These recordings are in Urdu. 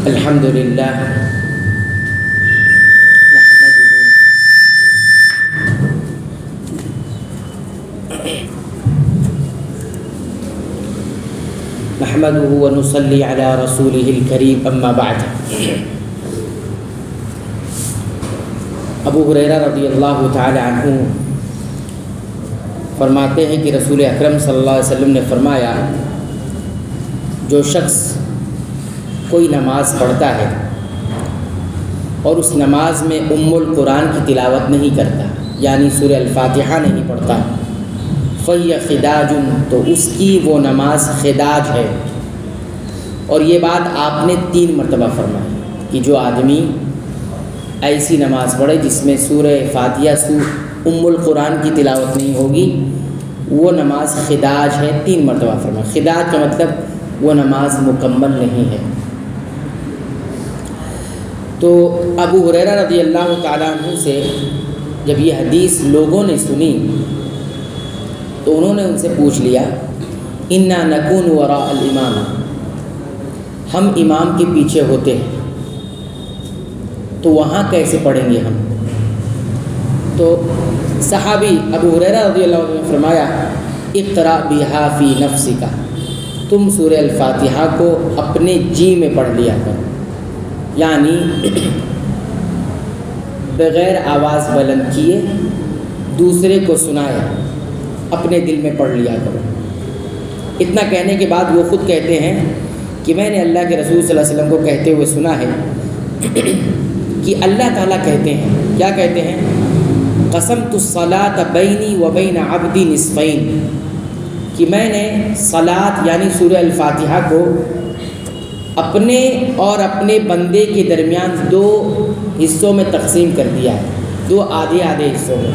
الحمد للہ نحمده ونصلي على رسوله الكريم اما بعد۔ ابو ہریرہ رضی اللہ تعالی عنہ فرماتے ہیں کہ رسول اکرم صلی اللہ علیہ وسلم نے فرمایا، جو شخص کوئی نماز پڑھتا ہے اور اس نماز میں ام القرآن کی تلاوت نہیں کرتا، یعنی سورہ الفاتحہ نہیں پڑھتا، فَهِيَ خِدَاجٌ، تو اس کی وہ نماز خداج ہے۔ اور یہ بات آپ نے 3 مرتبہ فرمائی کہ جو آدمی ایسی نماز پڑھے جس میں سورہ فاتحہ ام القرآن کی تلاوت نہیں ہوگی، وہ نماز خداج ہے، 3 مرتبہ فرمایا۔ خداج کا مطلب وہ نماز مکمل نہیں ہے۔ تو ابو ہریرہ رضی اللہ تعالیٰ عنہ سے جب یہ حدیث لوگوں نے سنی تو انہوں نے ان سے پوچھ لیا، انا نکون وراء الامام، ہم امام کے پیچھے ہوتے ہیں تو وہاں کیسے پڑھیں گے ہم؟ تو صحابی ابو ہریرہ رضی اللہ عنہ نے فرمایا، اقرأ بها فی نفسک، تم سورہ الفاتحہ کو اپنے جی میں پڑھ لیا کرو، یعنی بغیر آواز بلند کیے دوسرے کو سنائے اپنے دل میں پڑھ لیا کرو۔ اتنا کہنے کے بعد وہ خود کہتے ہیں کہ میں نے اللہ کے رسول صلی اللہ علیہ وسلم کو کہتے ہوئے سنا ہے کہ اللہ تعالیٰ کہتے ہیں، کیا کہتے ہیں؟ قسمت الصلاۃ بینی و بین عبدی نصفین، کہ میں نے صلاۃ یعنی سورہ الفاتحہ کو اپنے اور اپنے بندے کے درمیان 2 حصوں میں تقسیم کر دیا ہے، 2 آدھے آدھے حصوں میں۔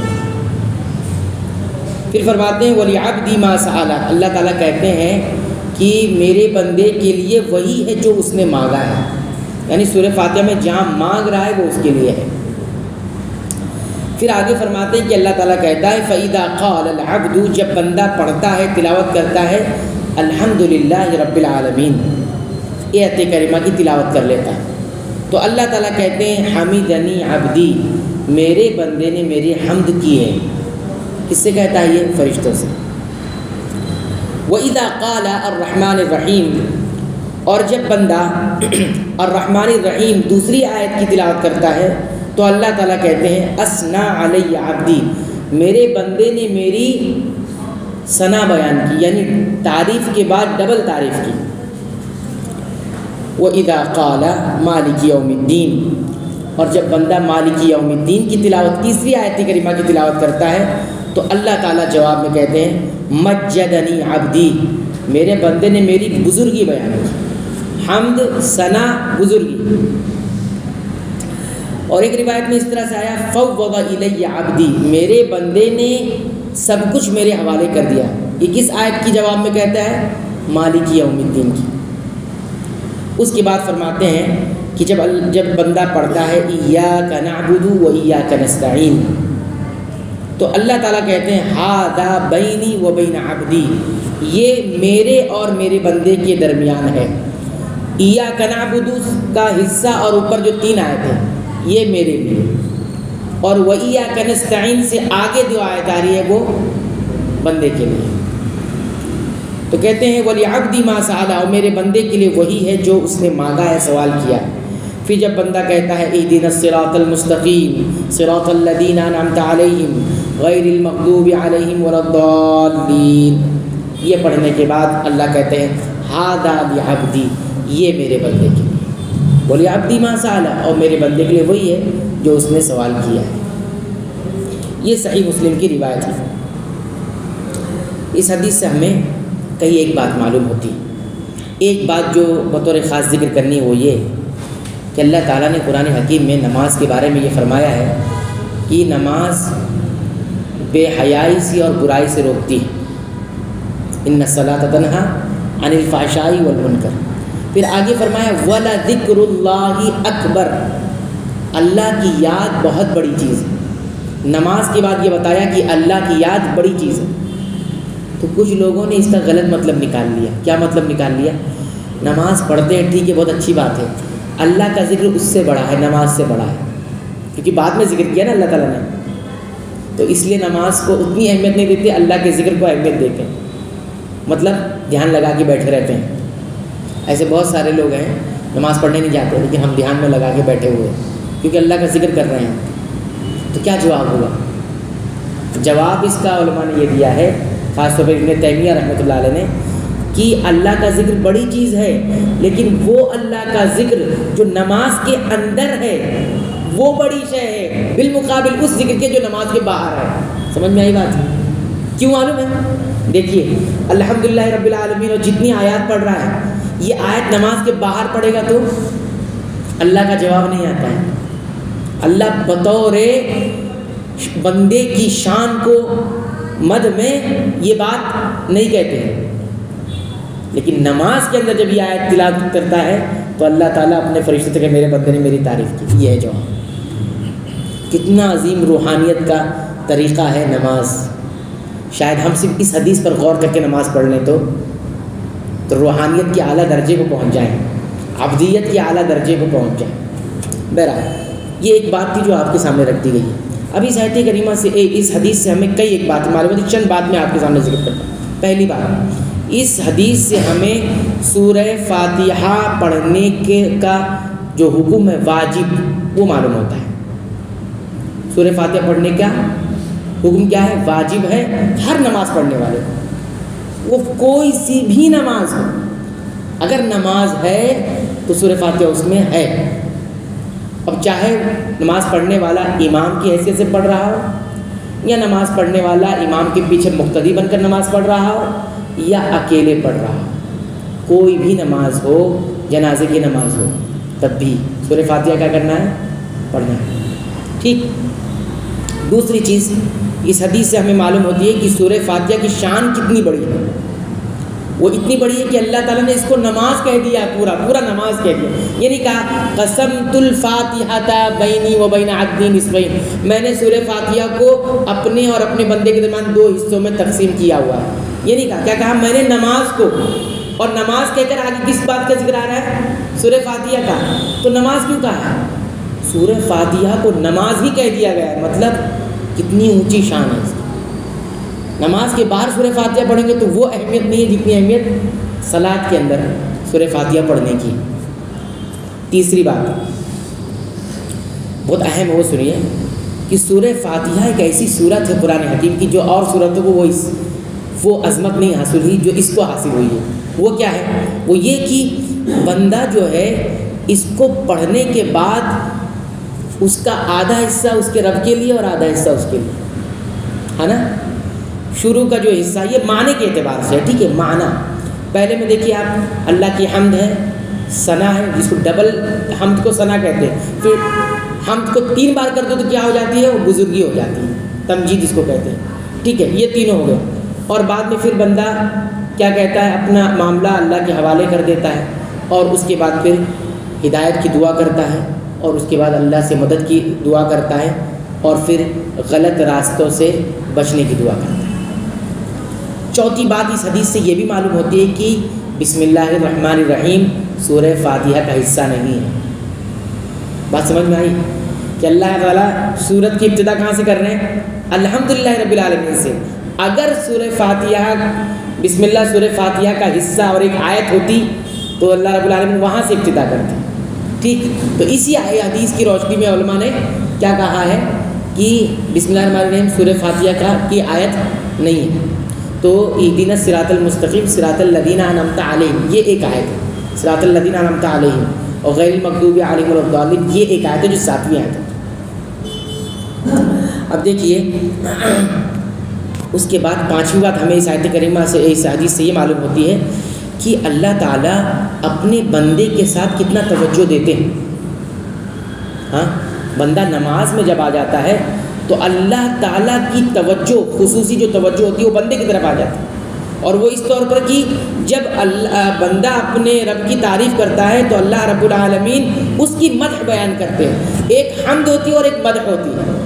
پھر فرماتے ہیں وَلِعَبْدِ مَا سَأَلَ، اللہ تعالیٰ کہتے ہیں کہ میرے بندے کے لیے وہی ہے جو اس نے مانگا ہے، یعنی سورہ فاتحہ میں جہاں مانگ رہا ہے وہ اس کے لیے ہے۔ پھر آگے فرماتے ہیں کہ اللہ تعالیٰ کہتا ہے فَإِذَا قَالَ الْعَبْدُ، جب بندہ پڑھتا ہے تلاوت کرتا ہے الحمد للہ رب العالمین، یہ آیت کریمہ کی تلاوت کر لیتا ہے، تو اللہ تعالیٰ کہتے ہیں حمیدنی عبدی، میرے بندے نے میری حمد کی ہے۔ کس سے کہتا ہے یہ؟ فرشتوں سے۔ وَإِذَا قَالَ الرحمن الرحیم، اور جب بندہ الرحمن الرحیم دوسری آیت کی تلاوت کرتا ہے تو اللہ تعالیٰ کہتے ہیں اثنا علی عبدی، میرے بندے نے میری ثنا بیان کی، یعنی تعریف کے بعد ڈبل تعریف کی۔ وَإِذَا قَالَ مَالِكِ يَوْمِ الدِّينِ، اور جب بندہ مالک یوم الدین کی تلاوت تیسری آیت کریمہ کی تلاوت کرتا ہے تو اللہ تعالیٰ جواب میں کہتے ہیں مجدنی عبدی، میرے بندے نے میری بزرگی بیان کی، حمد ثنا بزرگی۔ اور ایک روایت میں اس طرح سے آیا فوض الی عبدی، میرے بندے نے سب کچھ میرے حوالے کر دیا۔ یہ کس آیت کی جواب میں کہتا ہے؟ مالک یوم الدین کی۔ اس کے بعد فرماتے ہیں کہ جب بندہ پڑھتا ہے ایاک نعبد و ایاک نستعین، تو اللہ تعالیٰ کہتے ہیں ھذا بینی و بین عبدی، یہ میرے اور میرے بندے کے درمیان ہے۔ ایاک نعبد کا حصہ اور اوپر جو 3 آیتیں یہ میرے لیے، اور و ایاک نستعین سے آگے جو آیت آ رہی ہے وہ بندے کے لیے۔ تو کہتے ہیں وَلِعَبْدِ مَا سَأَلَ، اور میرے بندے کے لیے وہی ہے جو اس نے مانگا ہے، سوال کیا ہے۔ پھر جب بندہ کہتا ہے اهدنا الصراط المستقیم صراط الذین انعمت علیہم غیر المغضوب علیہم ولا الضالین، یہ پڑھنے کے بعد اللہ کہتے ہیں ھذا لعبدی، یہ میرے بندے کے لیے، وَلِعَبْدِ مَا سَأَلَ، اور میرے بندے کے لیے وہی ہے جو اس نے سوال کیا ہے۔ یہ صحیح مسلم کی روایت ہے۔ اس حدیث سے ہمیں کئی ایک بات معلوم ہوتی ہے۔ ایک بات جو بطور خاص ذکر کرنی ہے وہ یہ کہ اللہ تعالیٰ نے قرآن حکیم میں نماز کے بارے میں یہ فرمایا ہے کہ نماز بے حیائی سے اور برائی سے روکتی ہے، ان الصلاۃ تنہیٰ عن الفحشاء والمنکر۔ پھر آگے فرمایا وَلَذِكْرُ اللَّهِ أَكْبَرُ، اللہ کی یاد بہت بڑی چیز ہے۔ نماز کے بعد یہ بتایا کہ اللہ کی یاد بڑی چیز ہے۔ تو کچھ لوگوں نے اس کا غلط مطلب نکال لیا۔ کیا مطلب نکال لیا؟ نماز پڑھتے ہیں ٹھیک ہے، بہت اچھی بات ہے، اللہ کا ذکر اس سے بڑا ہے، نماز سے بڑا ہے، کیونکہ بعد میں ذکر کیا نا اللہ تعالیٰ نے، تو اس لیے نماز کو اتنی اہمیت نہیں دیتے، اللہ کے ذکر کو اہمیت دیتے ہیں، مطلب دھیان لگا کے بیٹھے رہتے ہیں۔ ایسے بہت سارے لوگ ہیں نماز پڑھنے نہیں جاتے لیکن ہم دھیان میں لگا کے بیٹھے ہوئے ہیں کیونکہ اللہ کا ذکر کر رہے ہیں۔ تو کیا جواب ہوگا؟ جواب اس کا علماء نے یہ دیا ہے، خاص طور پر ابن تیمیہ رحمۃ اللہ علیہ نے، کہ اللہ کا ذکر بڑی چیز ہے، لیکن وہ اللہ کا ذکر جو نماز کے اندر ہے وہ بڑی شے ہے بالمقابل اس ذکر کے جو نماز کے باہر ہے۔ سمجھ میں آئی بات؟ کیوں معلوم ہے؟ دیکھیے الحمدللہ رب العالمین اور جتنی آیات پڑھ رہا ہے، یہ آیت نماز کے باہر پڑھے گا تو اللہ کا جواب نہیں آتا ہے۔ اللہ بطور بندے کی شان کو مد میں یہ بات نہیں کہتے ہیں، لیکن نماز کے اندر جب یہ آیت تلاوت کرتا ہے تو اللہ تعالیٰ اپنے فرشتے کہ میرے بندے نے میری تعریف کی۔ یہ ہے جواب۔ کتنا عظیم روحانیت کا طریقہ ہے نماز۔ شاید ہم صرف اس حدیث پر غور کر کے نماز پڑھ لیں تو روحانیت کے اعلیٰ درجے کو پہنچ جائیں، عبدیت کے اعلیٰ درجے کو پہنچ جائیں۔ بہرحال یہ ایک بات تھی جو آپ کے سامنے رکھ دی گئی ہے۔ اب اس آیت کریمہ سے اس حدیث سے ہمیں کئی ایک بات معلوم ہے، چند بات میں آپ کے سامنے ذکر کرتا ہوں۔ پہلی بات، اس حدیث سے ہمیں سورہ فاتحہ پڑھنے کا جو حکم ہے واجب وہ معلوم ہوتا ہے۔ سورہ فاتحہ پڑھنے کا حکم کیا ہے؟ واجب ہے ہر نماز پڑھنے والے کو، وہ کوئی سی بھی نماز ہو، اگر نماز ہے تو سورہ فاتحہ اس میں ہے۔ اب چاہے نماز پڑھنے والا امام کی حیثیت سے پڑھ رہا ہو یا نماز پڑھنے والا امام کے پیچھے مقتدی بن کر نماز پڑھ رہا ہو یا اکیلے پڑھ رہا ہو، کوئی بھی نماز ہو، جنازے کی نماز ہو، تب بھی سورہ فاتحہ کیا کرنا ہے؟ پڑھنا ہے۔ ٹھیک۔ دوسری چیز، اس حدیث سے ہمیں معلوم ہوتی ہے کہ سورہ فاتحہ کی شان کتنی بڑی ہے۔ وہ اتنی بڑی ہے کہ اللہ تعالیٰ نے اس کو نماز کہہ دیا، پورا نماز کہہ دیا۔ یہ نہیں کہا قسمت الفاتحۃ بینی و بین عبدی نصفین، میں نے سورہ فاتحہ کو اپنے اور اپنے بندے کے درمیان دو حصوں میں تقسیم کیا ہوا ہے۔ یہ نہیں کہا، کیا کہا؟ میں نے نماز کو، اور نماز کہہ کر آگے کس بات کا ذکر آ رہا ہے؟ سورہ فاتحہ کا۔ تو نماز کیوں کہا ہے؟ سورہ فاتحہ کو نماز ہی کہہ دیا گیا ہے، مطلب کتنی اونچی شان ہے اس کی۔ نماز کے باہر سورہ فاتحہ پڑھیں گے تو وہ اہمیت نہیں ہے جتنی اہمیت صلاۃ کے اندر سورہ فاتحہ پڑھنے کی۔ تیسری بات بہت اہم ہے، وہ سنیے کہ سورہ فاتحہ ایک ایسی سورت ہے قرآن حکیم کی جو اور سورتوں کو وہ عظمت نہیں حاصل ہوئی جو اس کو حاصل ہوئی ہے۔ وہ کیا ہے؟ وہ یہ کہ بندہ جو ہے اس کو پڑھنے کے بعد اس کا آدھا حصہ اس کے رب کے لیے اور آدھا حصہ اس کے لیے، ہے نا؟ شروع کا جو حصہ یہ معنی کے اعتبار سے ہے، ٹھیک ہے؟ معنی پہلے میں دیکھیے آپ، اللہ کی حمد ہے، ثنا ہے، جس کو ڈبل حمد کو ثنا کہتے ہیں، پھر حمد کو 3 بار کر دو تو کیا ہو جاتی ہے؟ وہ بزرگی ہو جاتی ہے، تمجید اس کو کہتے ہیں، ٹھیک ہے؟ یہ تینوں ہو گئے، اور بعد میں پھر بندہ کیا کہتا ہے؟ اپنا معاملہ اللہ کے حوالے کر دیتا ہے، اور اس کے بعد پھر ہدایت کی دعا کرتا ہے، اور اس کے بعد اللہ سے مدد کی دعا کرتا ہے، اور پھر غلط راستوں سے بچنے کی دعا کرتا ہے۔ چوتھی بات اس حدیث سے یہ بھی معلوم ہوتی ہے کہ بسم اللہ الرحمن الرحیم سورہ فاتحہ کا حصہ نہیں ہے۔ بات سمجھ میں آئی کہ اللہ تعالیٰ سورت کی ابتدا کہاں سے کر رہے ہیں؟ الحمدللہ رب العالمین سے۔ اگر سورہ فاتحہ بسم اللہ سورہ فاتحہ کا حصہ اور ایک آیت ہوتی تو اللہ رب العالمین وہاں سے ابتدا کرتے، ٹھیک؟ تو اسی حدیث کی روشنی میں علماء نے کیا کہا ہے کہ بسم اللہ الرحمن الرحیم سورہ فاتحہ کی آیت نہیں ہے۔ تو اہدنا الصراط المستقیم صراط الذین انعمت علیہم یہ ایک آیت ہے، صراط الذین انعمت علیہم، اور غیر المغضوب علیہم ولا الضالین یہ ایک آیت ہے جو 7ویں آیت ہے۔ اب دیکھیے اس کے بعد 5ویں بات ہمیں اس آیت کریمہ سے، اس حدیث سے یہ معلوم ہوتی ہے کہ اللہ تعالیٰ اپنے بندے کے ساتھ کتنا توجہ دیتے ہیں۔ ہاں، بندہ نماز میں جب آ جاتا ہے تو اللہ تعالیٰ کی توجہ، خصوصی جو توجہ ہوتی ہے وہ بندے کی طرف آ جاتی ہے، اور وہ اس طور پر کہ جب بندہ اپنے رب کی تعریف کرتا ہے تو اللہ رب العالمین اس کی مدح بیان کرتے ہیں۔ ایک حمد ہوتی ہے اور ایک مدح ہوتی ہے۔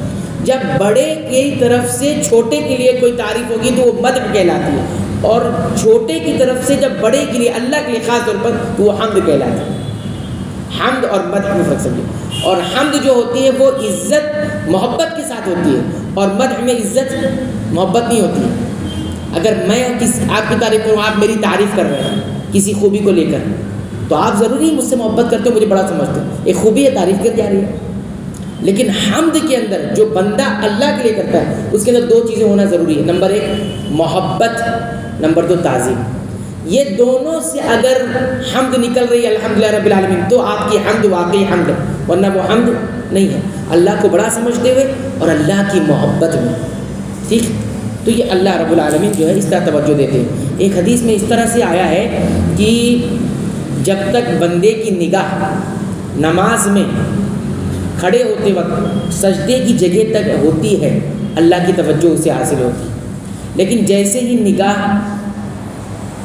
جب بڑے کی طرف سے چھوٹے کے لیے کوئی تعریف ہوگی تو وہ مدح کہلاتی ہے، اور چھوٹے کی طرف سے جب بڑے کے لیے اللہ کے لیے خاص طور پر تو وہ حمد کہلاتی ہے۔ حمد اور مدح میں فرق سمجھے. اور حمد جو ہوتی ہے وہ عزت محبت کے ساتھ ہوتی ہے, اور مدح میں عزت محبت نہیں ہوتی ہے. اگر میں آپ کی تعریف کروں, آپ میری تعریف کر رہے ہیں کسی خوبی کو لے کر, تو آپ ضروری مجھ سے محبت کرتے ہو, مجھے بڑا سمجھتے ہو, ایک خوبی ہے, تعریف کر جا رہی ہے. لیکن حمد کے اندر جو بندہ اللہ کے لیے کرتا ہے اس کے اندر دو چیزیں ہونا ضروری ہے. نمبر ایک محبت, نمبر دو تعظیم. یہ دونوں سے اگر حمد نکل رہی ہے الحمدللہ رب العالمین, تو آپ کی حمد واقعی حمد ہے, ورنہ وہ حمد نہیں ہے. اللہ کو بڑا سمجھتے ہوئے اور اللہ کی محبت میں, ٹھیک. تو یہ اللہ رب العالمین جو ہے اس طرح توجہ دیتے ہیں. ایک حدیث میں اس طرح سے آیا ہے کہ جب تک بندے کی نگاہ نماز میں کھڑے ہوتے وقت سجدے کی جگہ تک ہوتی ہے, اللہ کی توجہ اسے حاصل ہوتی ہے. لیکن جیسے ہی نگاہ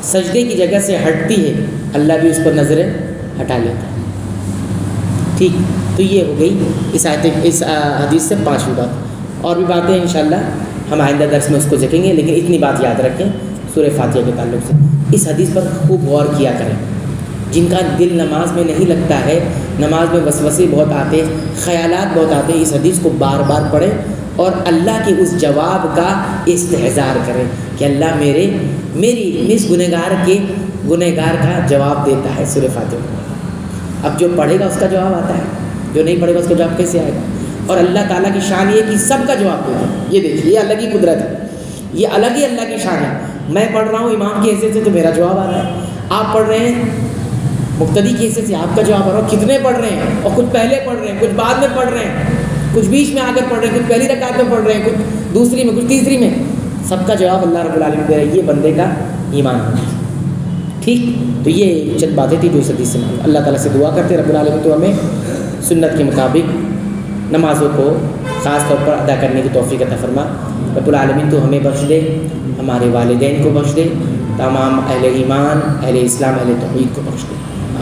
سجدے کی جگہ سے ہٹتی ہے, اللہ بھی اس پر نظریں ہٹا لیتا ہے. ٹھیک, تو یہ ہو گئی اس حدیث سے 5ویں بات. اور بھی باتیں انشاءاللہ ہم آئندہ درس میں اس کو دیکھیں گے, لیکن اتنی بات یاد رکھیں سورہ فاتحہ کے تعلق سے. اس حدیث پر خوب غور کیا کریں. جن کا دل نماز میں نہیں لگتا ہے, نماز میں وسوسے بہت آتے, خیالات بہت آتے, اس حدیث کو بار بار پڑھیں اور اللہ کے اس جواب کا استحضار کریں کہ اللہ میری اس گنہگار کا جواب دیتا ہے سورہ فاتحہ. اب جو پڑھے گا اس کا جواب آتا ہے, جو نہیں پڑھے گا اس کا جواب کیسے آئے گا؟ اور اللہ تعالیٰ کی شان یہ کہ سب کا جواب دیتا ہے. یہ دیکھیے, یہ الگ ہی قدرت ہے, یہ الگ ہی اللہ کی شان ہے. میں پڑھ رہا ہوں امام کی حیثیت سے تو میرا جواب آ رہا ہے, آپ پڑھ رہے ہیں مقتدی کی حیثیت سے آپ کا جواب آ رہا ہے. کتنے پڑھ رہے ہیں, اور کچھ پہلے پڑھ رہے ہیں, کچھ بعد میں پڑھ رہے ہیں, کچھ بیچ میں آ کر پڑھ رہے ہیں, کچھ پہلی رکعت میں پڑھ رہے ہیں, کچھ دوسری میں, کچھ تیسری میں. سب کا جواب اللہ رب العالمین دے رہا ہے. یہ بندے کا ایمان ہے. ٹھیک, تو یہ چند باتیں تھیں جو اس حدیث سے معلوم. اللہ تعالیٰ سے دعا کرتے رب العالمین تو ہمیں سنت کے مطابق نمازوں کو خاص طور پر ادا کرنے کی توفیق عطا فرما. رب العالمین تو ہمیں بخش دے, ہمارے والدین کو بخش دے, تمام اہل ایمان, اہل اسلام, اہل توحید کو بخش دے.